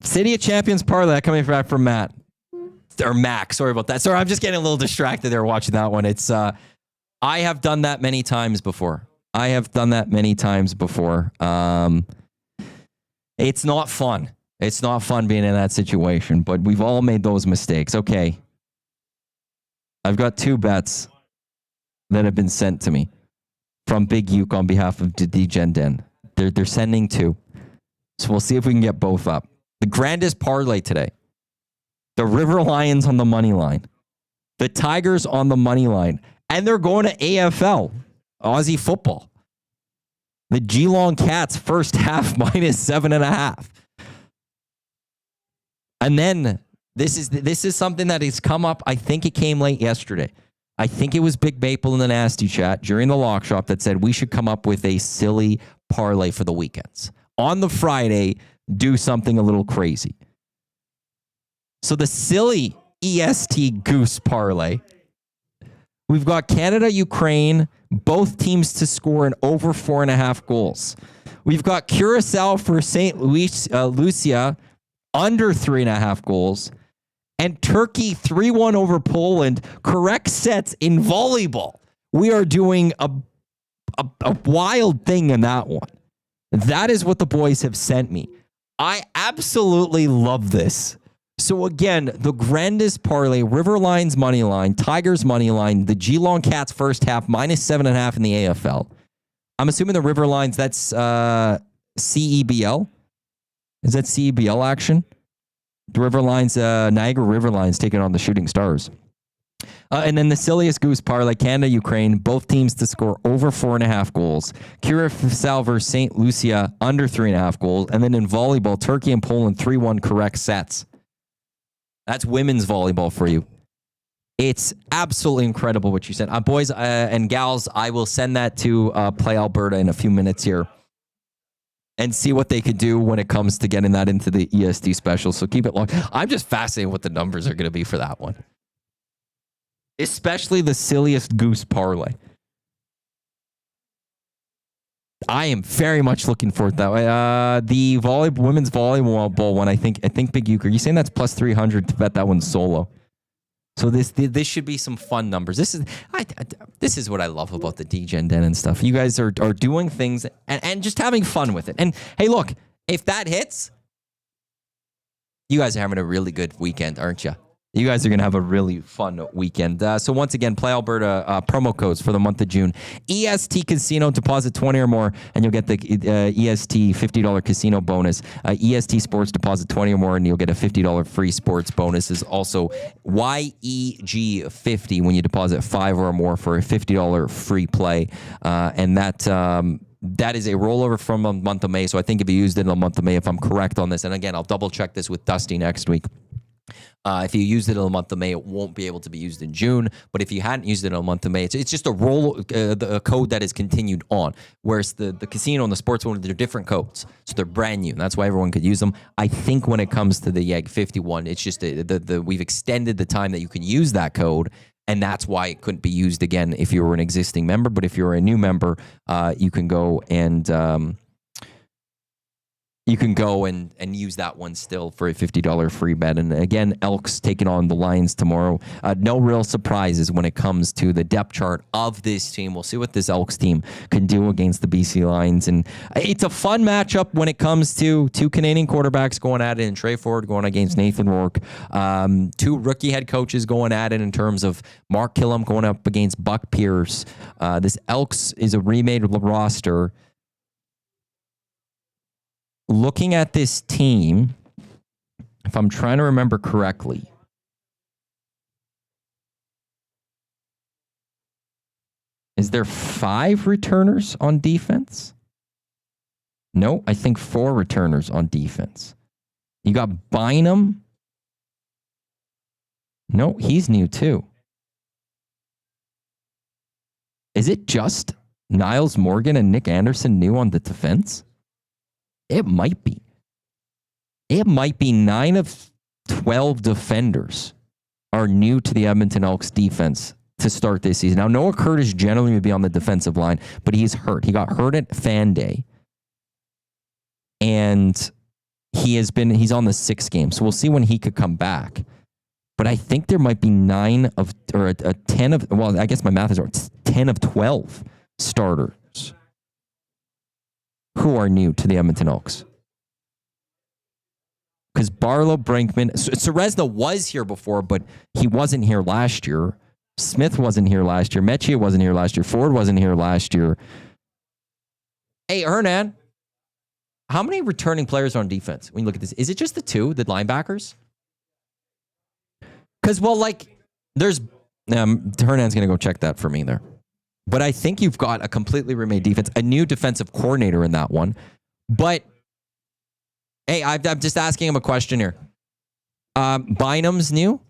City of Champions parlay coming back from Matt. Or Mac, sorry about that. Sorry, I'm just getting a little distracted there watching that one. It's I have done that many times before. It's not fun. It's not fun being in that situation, but we've all made those mistakes. Okay. I've got 2 bets that have been sent to me from Big Uke on behalf of Degen Den. They're sending 2. So we'll see if we can get both up. The grandest parlay today. The River Lions on the money line. The Tigers on the money line. And they're going to AFL, Aussie football. The Geelong Cats first half minus 7.5. And then this is something that has come up. I think it came late yesterday. I think it was Big Maple in the Nasty Chat during the lock shop that said we should come up with a silly parlay for the weekends. On the Friday, do something a little crazy. So the silly EST Goose parlay. We've got Canada, Ukraine, both teams to score an over 4.5 goals. We've got Curacao for St. Lucia under 3.5 goals. And Turkey 3-1 over Poland. Correct sets in volleyball. We are doing a wild thing in that one. That is what the boys have sent me. I absolutely love this. So again, the grandest parlay, River Lions money line, Tigers money line, the Geelong Cats first half, minus 7.5 in the AFL. I'm assuming the River Lions, that's CEBL. Is that CEBL action? The Niagara River Lions taking on the Shooting Stars. And then the silliest goose parlay, Canada, Ukraine, both teams to score over 4.5 goals. Curacao versus St. Lucia, under 3.5 goals. And then in volleyball, Turkey and Poland, 3-1 correct sets. That's women's volleyball for you. It's absolutely incredible what you said. Boys and gals, I will send that to Play Alberta in a few minutes here and see what they could do when it comes to getting that into the ESD special. So keep it long. I'm just fascinated what the numbers are going to be for that one. Especially the silliest goose parlay. I am very much looking forward to that way. The women's volleyball one, I think Big Euchre. You saying that's plus 300 to bet that one solo? So this should be some fun numbers. This is what I love about the DGen Den and stuff. You guys are doing things and just having fun with it. And hey, look, if that hits, you guys are having a really good weekend, aren't you? You guys are going to have a really fun weekend. So once again, Play Alberta promo codes for the month of June. EST Casino, deposit 20 or more, and you'll get the EST $50 casino bonus. EST Sports, deposit 20 or more, and you'll get a $50 free sports bonus. Is also YEG50 when you deposit 5 or more for a $50 free play. And that is a rollover from the month of May. So I think if you used it in the month of May, if I'm correct on this, and again, I'll double check this with Dusty next week. If you used it in the month of May, it won't be able to be used in June. But if you hadn't used it in the month of May, it's just a code that is continued on. Whereas the casino and the sports one, they're different codes. So they're brand new. And that's why everyone could use them. I think when it comes to the YEG 51, it's just we've extended the time that you can use that code. And that's why it couldn't be used again if you were an existing member. But if you're a new member, you can go and... use that one still for a $50 free bet. And again, Elks taking on the Lions tomorrow. No real surprises when it comes to the depth chart of this team. We'll see what this Elks team can do against the BC Lions. And it's a fun matchup when it comes to two Canadian quarterbacks going at it, and Trey Ford going against Nathan Rourke. Two rookie head coaches going at it in terms of Mark Killam going up against Buck Pierce. This Elks is a remade roster. Looking at this team, if I'm trying to remember correctly, is there 5 returners on defense? No, I think 4 returners on defense. You got Bynum. No, he's new too. Is it just Niles Morgan and Nick Anderson new on the defense? It might be. It might be 9 of 12 defenders are new to the Edmonton Elks defense to start this season. Now, Noah Curtis generally would be on the defensive line, but he's hurt. He got hurt at Fan Day. And he's on the 6th game. So we'll see when he could come back. But I think there might be 10 of, well, I guess my math is wrong. It's 10 of 12 starters who are new to the Edmonton Elks. Because Barlow, Brinkman, Serezna was here before, but he wasn't here last year. Smith wasn't here last year. Mechia wasn't here last year. Ford wasn't here last year. Hey, Hernan, how many returning players are on defense when you look at this? Is it just the 2, the linebackers? Because, well, there's... Hernan's going to go check that for me there. But I think you've got a completely remade defense, a new defensive coordinator in that one. But, hey, I'm just asking him a question here. Bynum's new?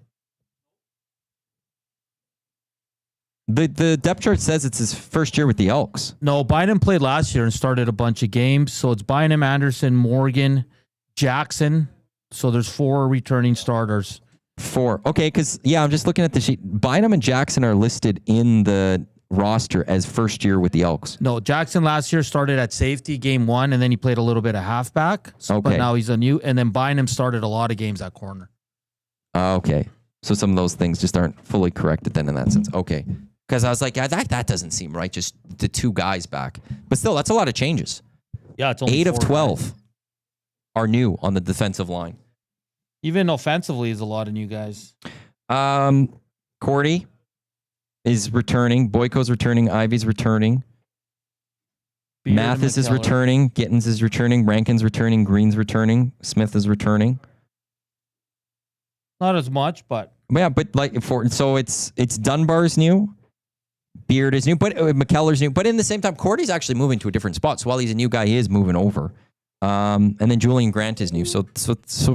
The depth chart says it's his first year with the Elks. No, Bynum played last year and started a bunch of games. So it's Bynum, Anderson, Morgan, Jackson. So there's 4 returning starters. 4. Okay, because, I'm just looking at the sheet. Bynum and Jackson are listed in the roster as first year with the Elks. No, Jackson last year started at safety game 1, and then he played a little bit of halfback. So, okay. But now he's a new, and then Bynum started a lot of games at corner. Okay. So some of those things just aren't fully corrected then in that sense. Okay. Because I was like, that doesn't seem right. Just the 2 guys back. But still, that's a lot of changes. Yeah, it's only 8 of 12 guys are new on the defensive line. Even offensively is a lot of new guys. Cordy is returning. Boyko's returning. Ivy's returning. Beard Mathis and is McKellar. returning. Gittins is returning. Rankin's returning. Green's returning. Smith is returning. Not as much, but Yeah, but so it's Dunbar's new. Beard is new, but McKellar's new. But in the same time, Cordy's actually moving to a different spot. So while he's a new guy, he is moving over. And then Julian Grant is new. So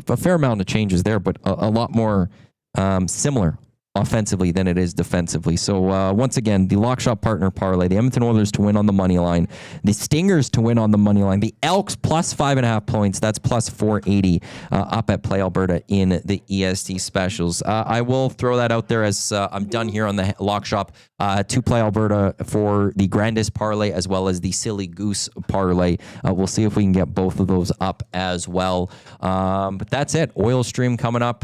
a fair amount of changes there, but a lot more similar offensively than it is defensively. So once again, the Lock Shop Partner Parlay, the Edmonton Oilers to win on the money line, the Stingers to win on the money line, the Elks plus 5.5 points, that's plus 480 up at Play Alberta in the EST specials. I will throw that out there as I'm done here on the Lock Shop to Play Alberta for the Grandest Parlay as well as the Silly Goose Parlay. We'll see if we can get both of those up as well. But that's it. Oil Stream coming up.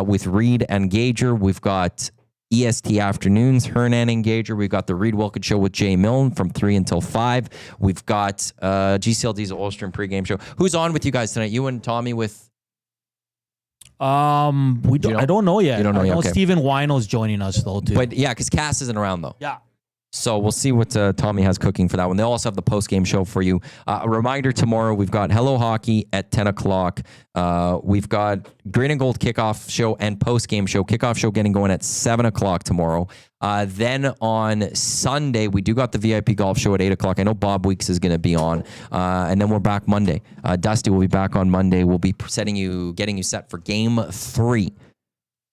With Reed and Gager, we've got EST Afternoons, Hernan and Gager. We've got the Reed Wilkins Show with Jay Milne from 3 until 5. We've got GCLD's Oil Stream pregame show. Who's on with you guys tonight? You and Tommy with... I don't know yet. You don't know I yet, know okay. Stephen Wino's joining us though too. But yeah, because Cass isn't around though. Yeah. So we'll see what Tommy has cooking for that one. They'll also have the post-game show for you. A reminder, tomorrow we've got Hello Hockey at 10 o'clock. We've got Green and Gold kickoff show and post-game show. Kickoff show getting going at 7 o'clock tomorrow. Then on Sunday, we do got the VIP golf show at 8 o'clock. I know Bob Weeks is going to be on. And then we're back Monday. Dusty will be back on Monday. We'll be getting you set for Game 3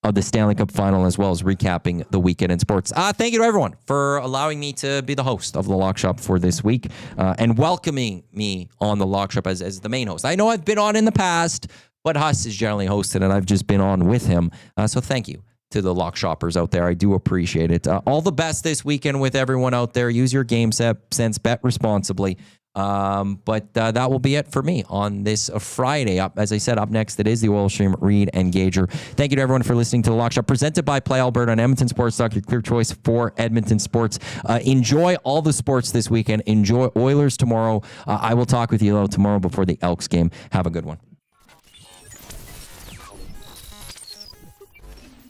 of the Stanley Cup final, as well as recapping the weekend in sports. Thank you to everyone for allowing me to be the host of the Lock Shop for this week and welcoming me on the Lock Shop as the main host. I know I've been on in the past, but Huss is generally hosted, and I've just been on with him. So thank you to the Lock Shoppers out there. I do appreciate it. All the best this weekend with everyone out there. Use your game sense, bet responsibly. But that will be it for me on this Friday. As I said, up next, it is the Oil Stream, Reed and Gager. Thank you to everyone for listening to the Lock Shop, presented by Play Alberta on Edmonton Sports Talk, your clear choice for Edmonton sports. Enjoy all the sports this weekend. Enjoy Oilers tomorrow. I will talk with you tomorrow before the Elks game. Have a good one.